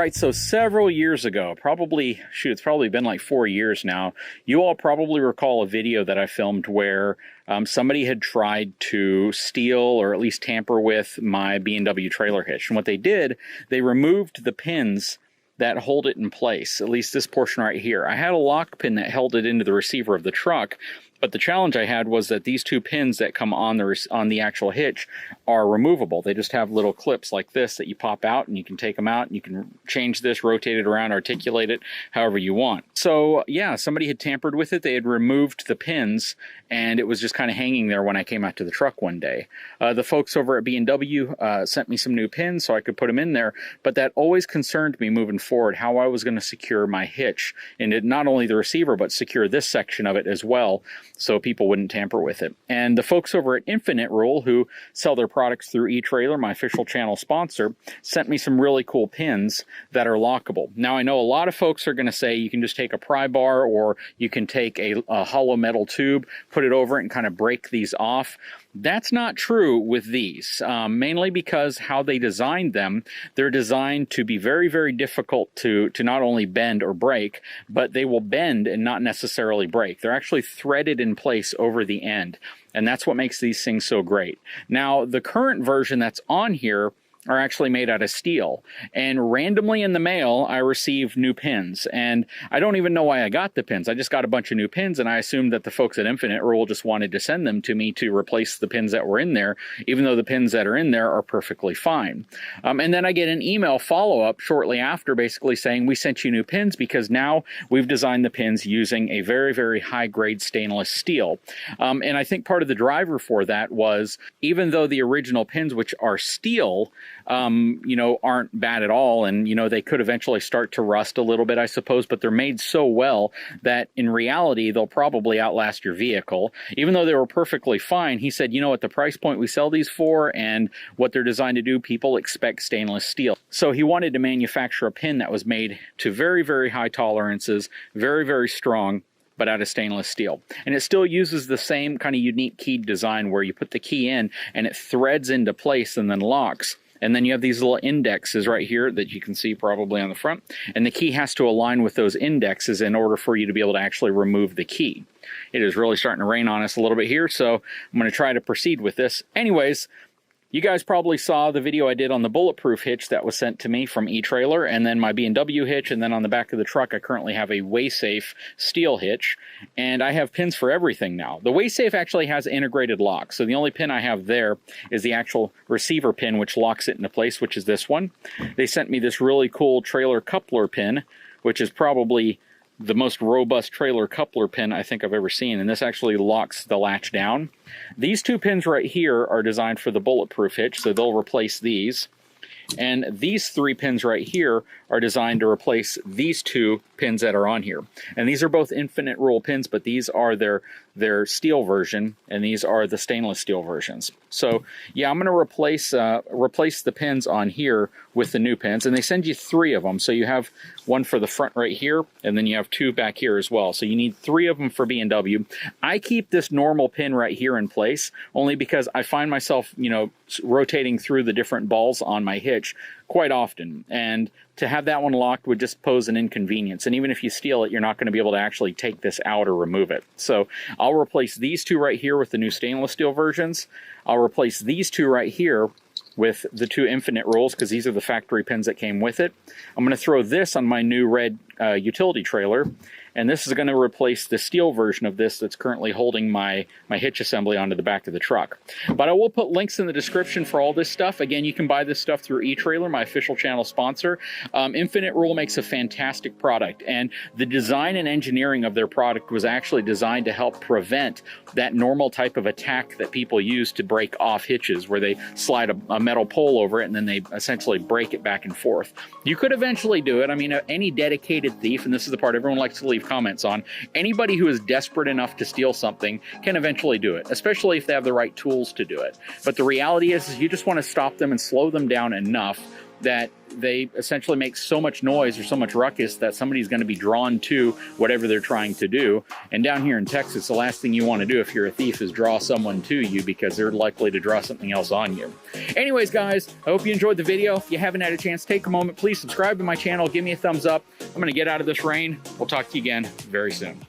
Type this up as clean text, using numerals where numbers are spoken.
right, so several years ago, probably, shoot, it's probably been like 4 years now, you all probably recall a video that I filmed where somebody had tried to steal or at least tamper with my B&W trailer hitch. And what they did, they removed the pins that hold it in place, at least this portion right here. I had a lock pin that held it into the receiver of the truck, but the challenge I had was that these two pins that come on the actual hitch are removable. They just have little clips like this that you pop out, and you can take them out, and you can change this, rotate it around, articulate it however you want. So yeah, somebody had tampered with it. They had removed the pins, and it was just kind of hanging there when I came out to the truck one day. The folks over at B&W sent me some new pins so I could put them in there, but that always concerned me moving forward, how I was going to secure my hitch, and not only the receiver, but secure this section of it as well, so people wouldn't tamper with it. And the folks over at InfiniteRule, who sell their products through eTrailer, my official channel sponsor, sent me some really cool pins that are lockable. Now, I know a lot of folks are going to say you can just take a pry bar, or you can take a hollow metal tube, put it over it, and kind of break these off. That's not true with these, mainly because how they designed them, they're designed to be very, very difficult to not only bend or break, but they will bend and not necessarily break. They're actually threaded in place over the end, and that's what makes these things so great. Now, the current version that's on here are actually made out of steel, and randomly in the mail I received new pins, and I don't even know why I got the pins. I just got a bunch of new pins, and I assumed that the folks at InfiniteRule just wanted to send them to me to replace the pins that were in there, even though the pins that are in there are perfectly fine. And then I get an email follow-up shortly after basically saying, we sent you new pins because now we've designed the pins using a very, very high-grade stainless steel. And I think part of the driver for that was, even though the original pins, which are steel, aren't bad at all, and they could eventually start to rust a little bit, I suppose, but they're made so well that in reality they'll probably outlast your vehicle. Even though they were perfectly fine, he said, at the price point we sell these for and what they're designed to do, people expect stainless steel. So he wanted to manufacture a pin that was made to very, very high tolerances, very, very strong, but out of stainless steel. And it still uses the same kind of unique keyed design where you put the key in and it threads into place and then locks. And then you have these little indexes right here that you can see probably on the front. And the key has to align with those indexes in order for you to be able to actually remove the key. It is really starting to rain on us a little bit here, so I'm going to try to proceed with this. Anyways, you guys probably saw the video I did on the bulletproof hitch that was sent to me from eTrailer, and then my B&W hitch, and then on the back of the truck I currently have a WaySafe steel hitch, and I have pins for everything now. The WaySafe actually has integrated locks, so the only pin I have there is the actual receiver pin which locks it into place, which is this one. They sent me this really cool trailer coupler pin, which is probably the most robust trailer coupler pin I think I've ever seen, and this actually locks the latch down. These two pins right here are designed for the bulletproof hitch, so they'll replace these. And these three pins right here are designed to replace these two pins that are on here. And these are both InfiniteRule pins, but these are their steel version, and these are the stainless steel versions. So yeah, I'm going to replace the pins on here with the new pins, and they send you 3 of them. So you have one for the front right here, and then you have 2 back here as well. So you need 3 of them for B&W. I keep this normal pin right here in place only because I find myself, rotating through the different balls on my hitch quite often, and to have that one locked would just pose an inconvenience. And even if you steal it, you're not going to be able to actually take this out or remove it. So I'll replace these 2 right here with the new stainless steel versions. I'll replace these 2 right here with the 2 InfiniteRules, because these are the factory pins that came with it. I'm going to throw this on my new red utility trailer, and this is going to replace the steel version of this that's currently holding my hitch assembly onto the back of the truck. But I will put links in the description for all this stuff. Again, you can buy this stuff through eTrailer, my official channel sponsor. InfiniteRule makes a fantastic product, and the design and engineering of their product was actually designed to help prevent that normal type of attack that people use to break off hitches, where they slide a metal pole over it and then they essentially break it back and forth. You could eventually do it. I mean, any dedicated thief, and this is the part everyone likes to leave comments on, anybody who is desperate enough to steal something can eventually do it, especially if they have the right tools to do it. But the reality is you just want to stop them and slow them down enough that they essentially make so much noise or so much ruckus that somebody's going to be drawn to whatever they're trying to do. And down here in Texas, the last thing you want to do if you're a thief is draw someone to you, because they're likely to draw something else on you. Anyways, guys, I hope you enjoyed the video. If you haven't had a chance, take a moment, please subscribe to my channel, give me a thumbs up. I'm going to get out of this rain. We'll talk to you again very soon.